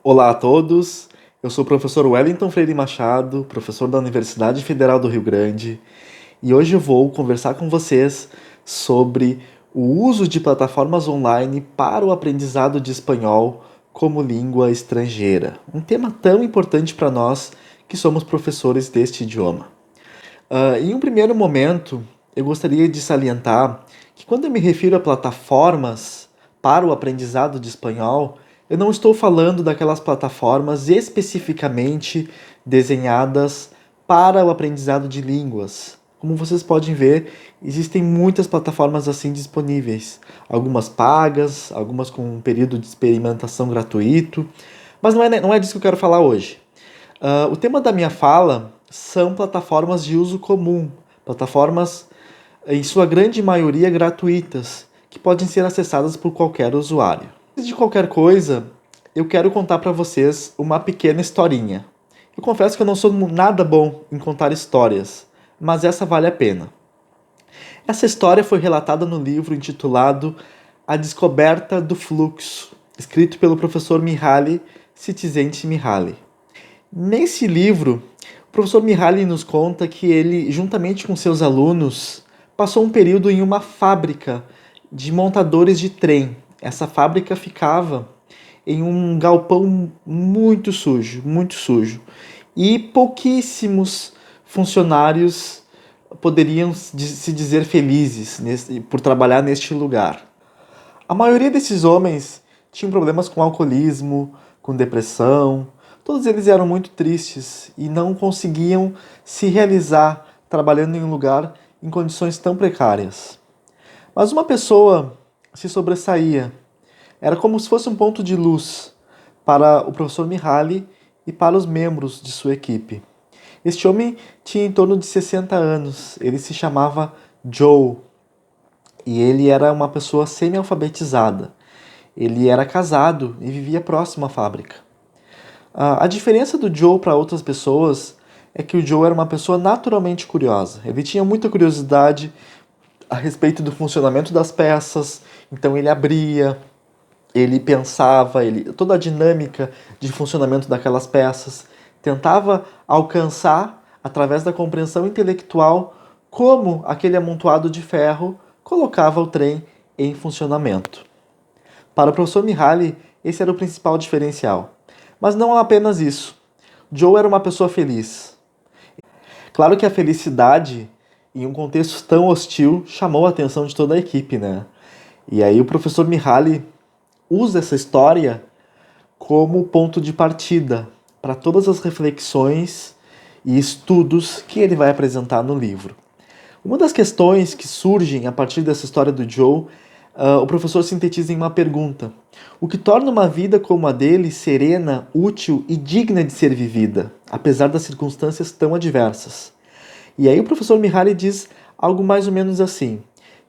Olá a todos, eu sou o professor Wellington Freire Machado, professor da Universidade Federal do Rio Grande, e hoje eu vou conversar com vocês sobre o uso de plataformas online para o aprendizado de espanhol como língua estrangeira, um tema tão importante para nós que somos professores deste idioma. Em um primeiro momento, eu gostaria de salientar que quando eu me refiro a plataformas para o aprendizado de espanhol, eu não estou falando daquelas plataformas especificamente desenhadas para o aprendizado de línguas. Como vocês podem ver, existem muitas plataformas assim disponíveis, algumas pagas, algumas com um período de experimentação gratuito, mas não é disso que eu quero falar hoje. O tema da minha fala são plataformas de uso comum, plataformas, em sua grande maioria, gratuitas, que podem ser acessadas por qualquer usuário. Antes de qualquer coisa, eu quero contar para vocês uma pequena historinha. Eu confesso que eu não sou nada bom em contar histórias, mas essa vale a pena. Essa história foi relatada no livro intitulado A Descoberta do Fluxo, escrito pelo professor Mihaly Csikszentmihalyi. Nesse livro, o professor Mihaly nos conta que ele, juntamente com seus alunos, passou um período em uma fábrica de montadores de trem. Essa fábrica ficava em um galpão muito sujo, e pouquíssimos funcionários poderiam se dizer felizes por trabalhar neste lugar. A maioria desses homens tinham problemas com alcoolismo, com depressão. Todos eles eram muito tristes e não conseguiam se realizar trabalhando em um lugar em condições tão precárias. Mas uma pessoa se sobressaía. Era como se fosse um ponto de luz para o professor Mihaly e para os membros de sua equipe. Este homem tinha em torno de 60 anos. Ele se chamava Joe e ele era uma pessoa semi-alfabetizada. Ele era casado e vivia próximo à fábrica. A diferença do Joe para outras pessoas é que o Joe era uma pessoa naturalmente curiosa. Ele tinha muita curiosidade a respeito do funcionamento das peças, então ele abria, ele pensava, toda a dinâmica de funcionamento daquelas peças, tentava alcançar, através da compreensão intelectual, como aquele amontoado de ferro colocava o trem em funcionamento. Para o professor Mihaly, esse era o principal diferencial. Mas não apenas isso. Joe era uma pessoa feliz. Claro que a felicidade, em um contexto tão hostil, chamou a atenção de toda a equipe, né? E aí o professor Mihaly usa essa história como ponto de partida para todas as reflexões e estudos que ele vai apresentar no livro. Uma das questões que surgem a partir dessa história do Joe, o professor sintetiza em uma pergunta: o que torna uma vida como a dele serena, útil e digna de ser vivida, apesar das circunstâncias tão adversas? E aí o professor Mihaly diz algo mais ou menos assim: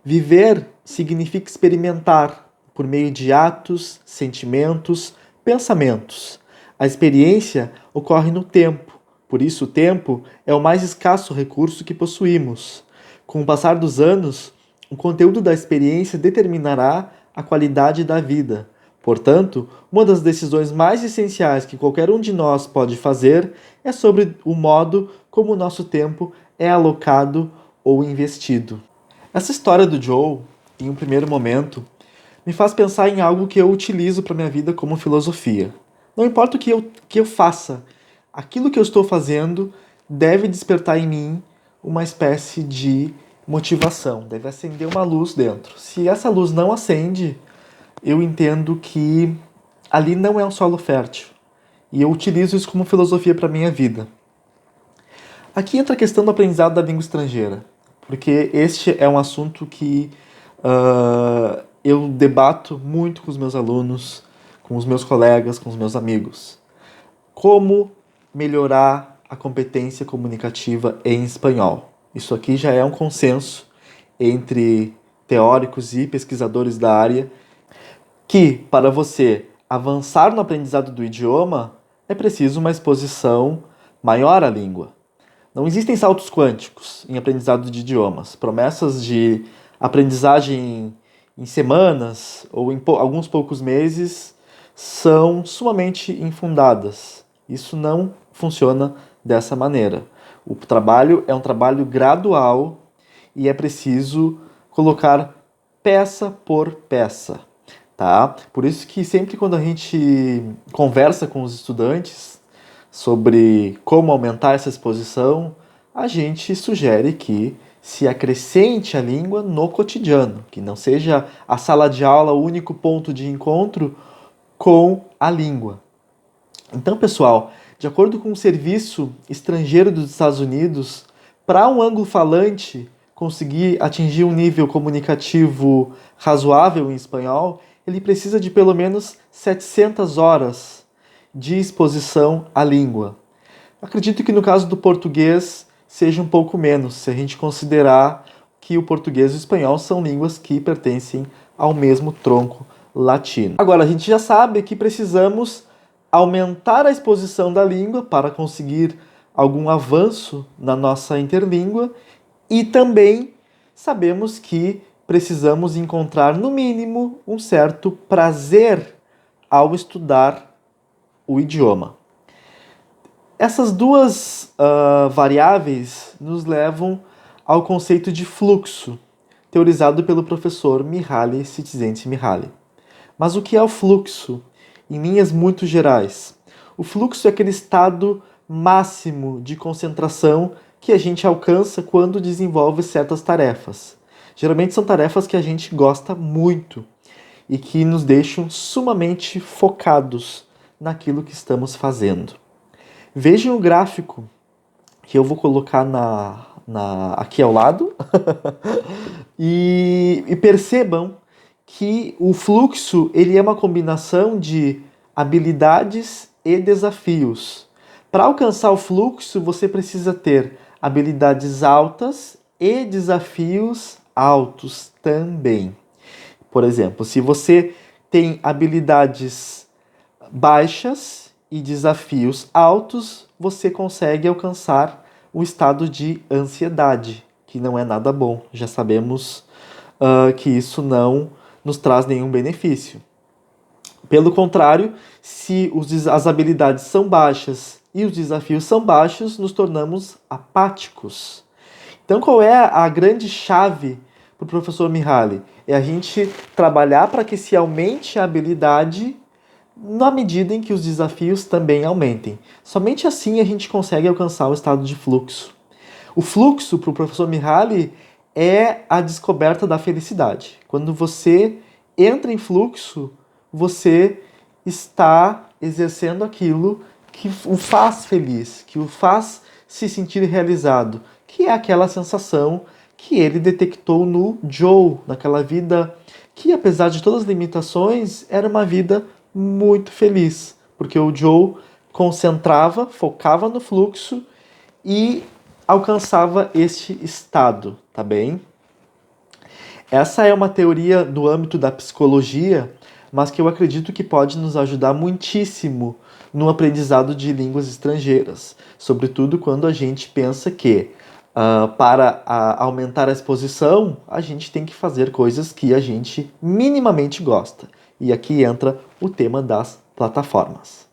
viver significa experimentar por meio de atos, sentimentos, pensamentos. A experiência ocorre no tempo, por isso o tempo é o mais escasso recurso que possuímos. Com o passar dos anos, o conteúdo da experiência determinará a qualidade da vida. Portanto, uma das decisões mais essenciais que qualquer um de nós pode fazer é sobre o modo como o nosso tempo é alocado ou investido. Essa história do Joe, em um primeiro momento, me faz pensar em algo que eu utilizo para minha vida como filosofia. Não importa o que eu faça, aquilo que eu estou fazendo deve despertar em mim uma espécie de motivação, deve acender uma luz dentro. Se essa luz não acende, eu entendo que ali não é um solo fértil. E eu utilizo isso como filosofia para a minha vida. Aqui entra a questão do aprendizado da língua estrangeira, porque este é um assunto que eu debato muito com os meus alunos, com os meus colegas, com os meus amigos. Como melhorar a competência comunicativa em espanhol? Isso aqui já é um consenso entre teóricos e pesquisadores da área que, para você avançar no aprendizado do idioma, é preciso uma exposição maior à língua. Não existem saltos quânticos em aprendizado de idiomas. Promessas de aprendizagem em semanas ou em alguns poucos meses são sumamente infundadas. Isso não funciona dessa maneira. O trabalho é um trabalho gradual e é preciso colocar peça por peça, tá? Por isso que sempre quando a gente conversa com os estudantes sobre como aumentar essa exposição, a gente sugere que se acrescente a língua no cotidiano, que não seja a sala de aula o único ponto de encontro com a língua. Então, pessoal, de acordo com o Serviço Estrangeiro dos Estados Unidos, para um anglo-falante conseguir atingir um nível comunicativo razoável em espanhol, ele precisa de pelo menos 700 horas de exposição à língua. Acredito que no caso do português seja um pouco menos, se a gente considerar que o português e o espanhol são línguas que pertencem ao mesmo tronco latino. Agora, a gente já sabe que precisamos aumentar a exposição da língua para conseguir algum avanço na nossa interlíngua e também sabemos que precisamos encontrar, no mínimo, um certo prazer ao estudar o idioma. Essas duas variáveis nos levam ao conceito de fluxo, teorizado pelo professor Mihaly Csikszentmihalyi. Mas o que é o fluxo? Em linhas muito gerais, o fluxo é aquele estado máximo de concentração que a gente alcança quando desenvolve certas tarefas. Geralmente são tarefas que a gente gosta muito e que nos deixam sumamente focados naquilo que estamos fazendo. Vejam o gráfico que eu vou colocar aqui ao lado e percebam que o fluxo ele é uma combinação de habilidades e desafios. Para alcançar o fluxo, você precisa ter habilidades altas e desafios altos também. Por exemplo, se você tem habilidades baixas e desafios altos, você consegue alcançar o estado de ansiedade, que não é nada bom. Já sabemos que isso não nos traz nenhum benefício. Pelo contrário, se as habilidades são baixas e os desafios são baixos, nos tornamos apáticos. Então, qual é a grande chave para o professor Mihaly? É a gente trabalhar para que se aumente a habilidade na medida em que os desafios também aumentem. Somente assim a gente consegue alcançar o estado de fluxo. O fluxo, para o professor Mihaly, é a descoberta da felicidade. Quando você entra em fluxo, você está exercendo aquilo que o faz feliz, que o faz se sentir realizado, que é aquela sensação que ele detectou no Joe, naquela vida que, apesar de todas as limitações, era uma vida muito feliz, porque o Joe concentrava, focava no fluxo e alcançava este estado, tá bem? Essa é uma teoria do âmbito da psicologia, mas que eu acredito que pode nos ajudar muitíssimo no aprendizado de línguas estrangeiras, sobretudo quando a gente pensa que para aumentar a exposição, a gente tem que fazer coisas que a gente minimamente gosta. E aqui entra o tema das plataformas.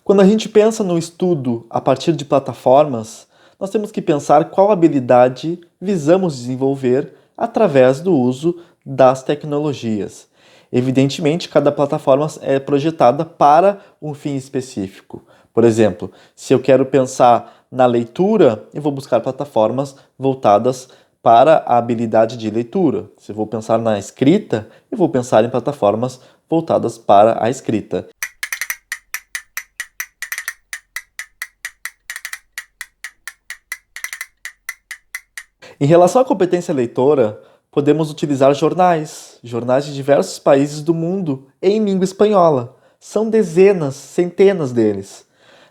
Quando a gente pensa no estudo a partir de plataformas, nós temos que pensar qual habilidade visamos desenvolver através do uso das tecnologias. Evidentemente, cada plataforma é projetada para um fim específico. Por exemplo, se eu quero pensar na leitura, eu vou buscar plataformas voltadas para a habilidade de leitura. Se eu vou pensar na escrita, eu vou pensar em plataformas voltadas para a escrita. Em relação à competência leitora, podemos utilizar jornais de diversos países do mundo em língua espanhola. São dezenas, centenas deles.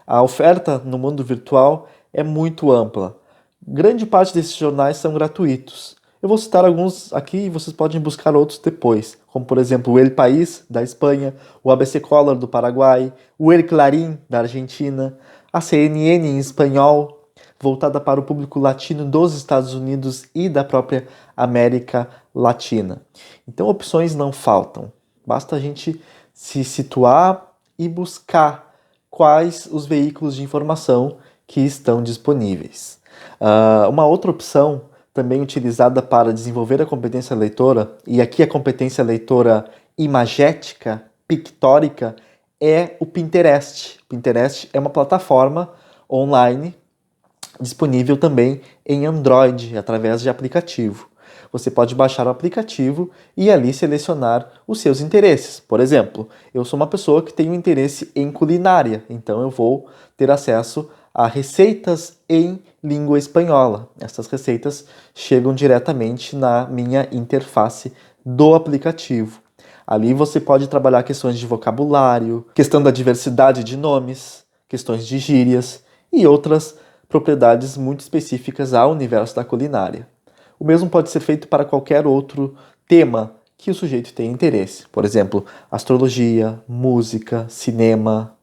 A oferta no mundo virtual é muito ampla. Grande parte desses jornais são gratuitos. Eu vou citar alguns aqui e vocês podem buscar outros depois, como por exemplo o El País, da Espanha, o ABC Color, do Paraguai, o El Clarín, da Argentina, a CNN em espanhol, voltada para o público latino dos Estados Unidos e da própria América Latina. Então opções não faltam, basta a gente se situar e buscar quais os veículos de informação que estão disponíveis. Uma outra opção também utilizada para desenvolver a competência leitora, e aqui a competência leitora imagética, pictórica, é o Pinterest. O Pinterest é uma plataforma online disponível também em Android, através de aplicativo. Você pode baixar o aplicativo e ali selecionar os seus interesses. Por exemplo, eu sou uma pessoa que tem um interesse em culinária, então eu vou ter acesso a receitas em língua espanhola. Essas receitas chegam diretamente na minha interface do aplicativo. Ali você pode trabalhar questões de vocabulário, questão da diversidade de nomes, questões de gírias e outras propriedades muito específicas ao universo da culinária. O mesmo pode ser feito para qualquer outro tema que o sujeito tenha interesse. Por exemplo, astrologia, música, cinema,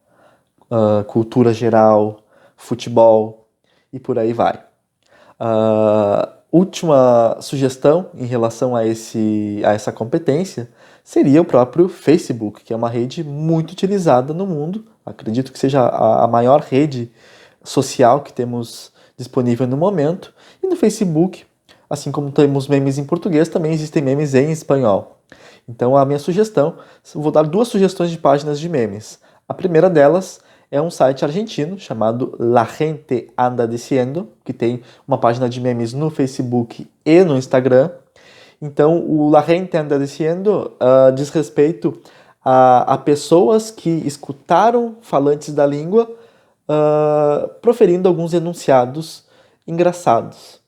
cultura geral, futebol e por aí vai. Última sugestão em relação a essa competência seria o próprio Facebook, que é uma rede muito utilizada no mundo. Acredito que seja a maior rede social que temos disponível no momento. E no Facebook, assim como temos memes em português, também existem memes em espanhol. Então a minha sugestão, vou dar 2 sugestões de páginas de memes. A primeira delas é um site argentino chamado La Gente Anda Diciendo, que tem uma página de memes no Facebook e no Instagram. Então o La Gente Anda Diciendo diz respeito a pessoas que escutaram falantes da língua proferindo alguns enunciados engraçados.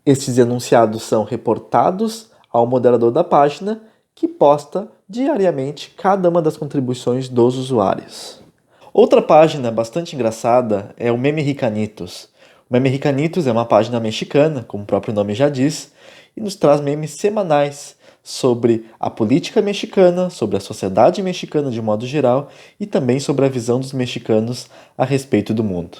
Estes enunciados são reportados ao moderador da página, que posta diariamente cada uma das contribuições dos usuários. Outra página bastante engraçada é o Meme Ricanitos. O Meme Ricanitos é uma página mexicana, como o próprio nome já diz, e nos traz memes semanais sobre a política mexicana, sobre a sociedade mexicana de modo geral e também sobre a visão dos mexicanos a respeito do mundo.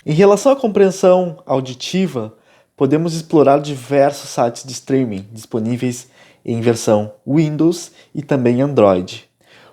Em relação à compreensão auditiva, podemos explorar diversos sites de streaming disponíveis em versão Windows e também Android.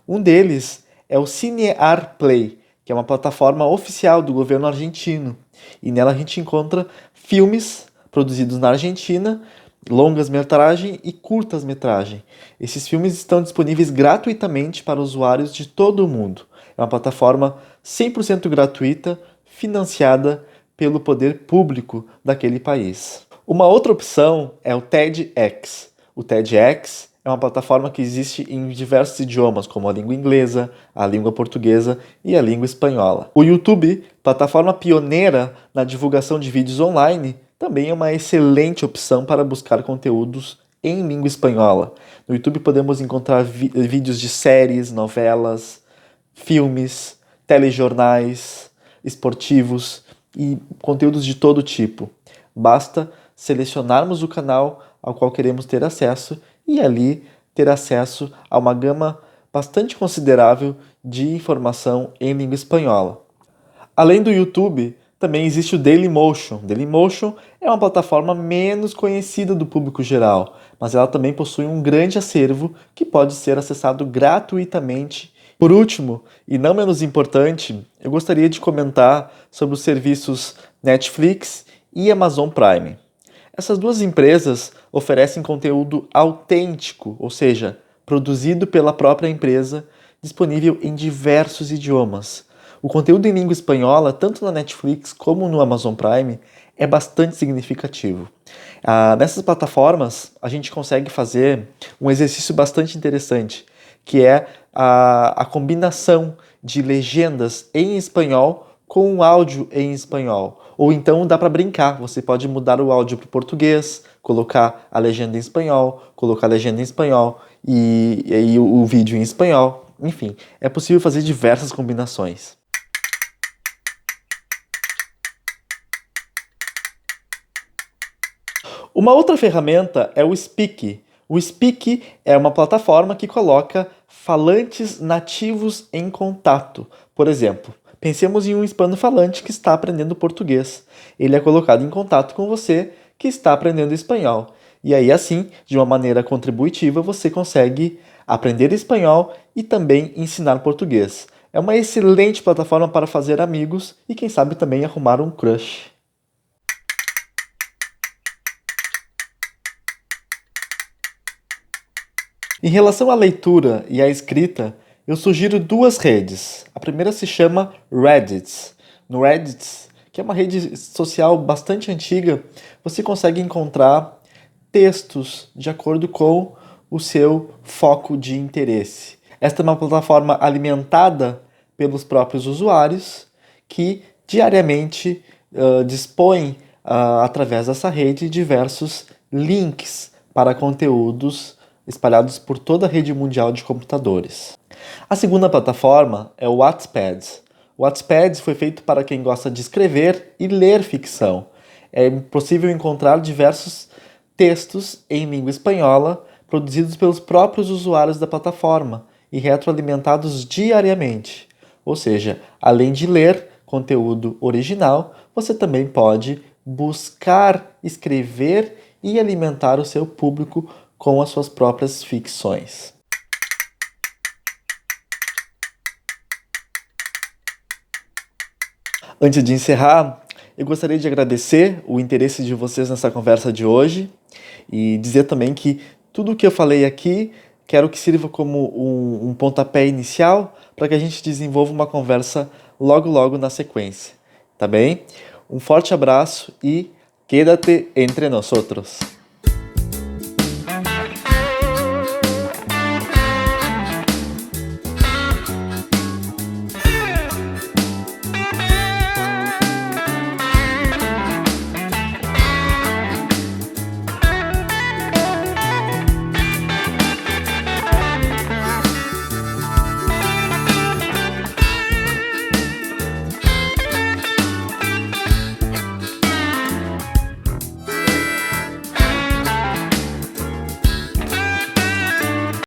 Um deles é o Cinear Play, que é uma plataforma oficial do governo argentino, e nela a gente encontra filmes produzidos na Argentina, longas-metragem e curtas-metragem. Esses filmes estão disponíveis gratuitamente para usuários de todo o mundo. É uma plataforma 100% gratuita, financiada pelo poder público daquele país. Uma outra opção é o TEDx. O TEDx é uma plataforma que existe em diversos idiomas, como a língua inglesa, a língua portuguesa e a língua espanhola. O YouTube, plataforma pioneira na divulgação de vídeos online, também é uma excelente opção para buscar conteúdos em língua espanhola. No YouTube podemos encontrar vídeos de séries, novelas, filmes, telejornais, esportivos e conteúdos de todo tipo. Basta selecionarmos o canal ao qual queremos ter acesso e ali ter acesso a uma gama bastante considerável de informação em língua espanhola. Além do YouTube, também existe o Dailymotion. Dailymotion é uma plataforma menos conhecida do público geral, mas ela também possui um grande acervo que pode ser acessado gratuitamente. Por último, e não menos importante, eu gostaria de comentar sobre os serviços Netflix e Amazon Prime. Essas 2 empresas oferecem conteúdo autêntico, ou seja, produzido pela própria empresa, disponível em diversos idiomas. O conteúdo em língua espanhola, tanto na Netflix como no Amazon Prime, é bastante significativo. Nessas plataformas, a gente consegue fazer um exercício bastante interessante, que é a combinação de legendas em espanhol com o áudio em espanhol. Ou então dá para brincar, você pode mudar o áudio para o português, colocar a legenda em espanhol, colocar a legenda em espanhol e o vídeo em espanhol. Enfim, é possível fazer diversas combinações. Uma outra ferramenta é o Speak. O Speak é uma plataforma que coloca falantes nativos em contato. Por exemplo, pensemos em um hispano-falante que está aprendendo português. Ele é colocado em contato com você que está aprendendo espanhol. E aí, assim, de uma maneira contributiva, você consegue aprender espanhol e também ensinar português. É uma excelente plataforma para fazer amigos e, quem sabe, também arrumar um crush. Em relação à leitura e à escrita, eu sugiro duas redes. A primeira se chama Reddit. No Reddit, que é uma rede social bastante antiga, você consegue encontrar textos de acordo com o seu foco de interesse. Esta é uma plataforma alimentada pelos próprios usuários que diariamente dispõem, através dessa rede, diversos links para conteúdos espalhados por toda a rede mundial de computadores. A segunda plataforma é o Wattpad. O Wattpad foi feito para quem gosta de escrever e ler ficção. É possível encontrar diversos textos em língua espanhola produzidos pelos próprios usuários da plataforma e retroalimentados diariamente. Ou seja, além de ler conteúdo original, você também pode buscar escrever e alimentar o seu público com as suas próprias ficções. Antes de encerrar, eu gostaria de agradecer o interesse de vocês nessa conversa de hoje e dizer também que tudo o que eu falei aqui quero que sirva como um pontapé inicial para que a gente desenvolva uma conversa logo na sequência, tá bem? Um forte abraço e quédate entre nosotros.